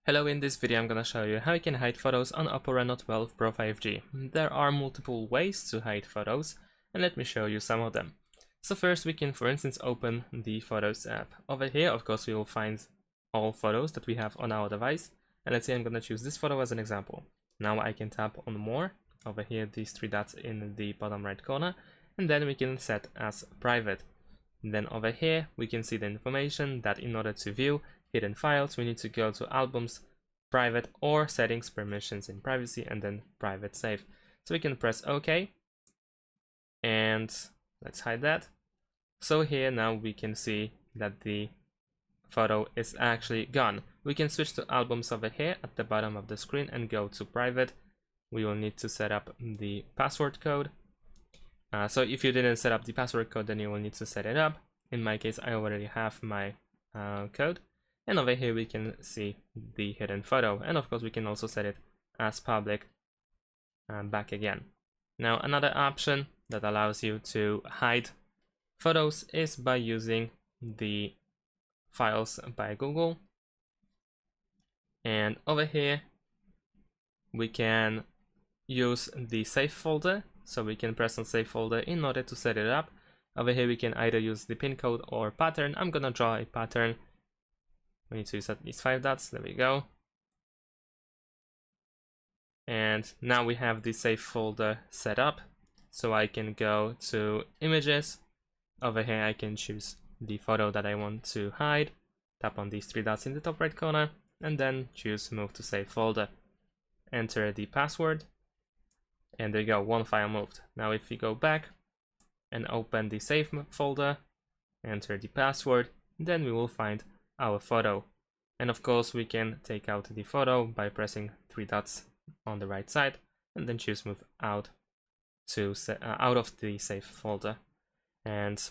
Hello, in this video I'm gonna show you how you can hide photos on OPPO Reno 12 Pro 5G. There are multiple ways to hide photos, and let me show you some of them. So first we can, for instance, open the Photos app. Over here, of course, we will find all photos that we have on our device, and let's say I'm gonna choose this photo as an example. Now I can tap on More, over here these three dots in the bottom right corner, and then we can set as private. And then over here we can see the information that in order to view hidden files, we need to go to Albums, Private, or Settings, Permissions in Privacy, and then Private Save. So we can press OK, and let's hide that. So here now we can see that the photo is actually gone. We can switch to Albums over here at the bottom of the screen and go to Private. We will need to set up the password code. So if you didn't set up the password code, then you will need to set it up. In my case, I already have my code. And over here we can see the hidden photo, and of course we can also set it as public back again. Now another option that allows you to hide photos is by using the Files by Google, and over here we can use the Save folder, so we can press on Save folder in order to set it up. Over here we can either use the pin code or pattern. I'm gonna draw a pattern. We need to use at least 5 dots, there we go. And now we have the Save folder set up, so I can go to Images. Over here I can choose the photo that I want to hide, tap on these 3 dots in the top right corner, and then choose Move to Save folder. Enter the password, and there you go, one file moved. Now if we go back and open the Save folder, enter the password, then we will find our photo. And of course we can take out the photo by pressing 3 dots on the right side and then choose Move out to out of the Save folder. And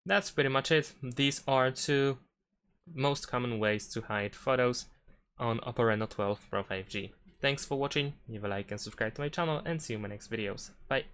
that's pretty much it. These are 2 most common ways to hide photos on OPPO Reno 12 Pro 5G. Thanks for watching, leave a like and subscribe to my channel, and see you in my next videos. Bye!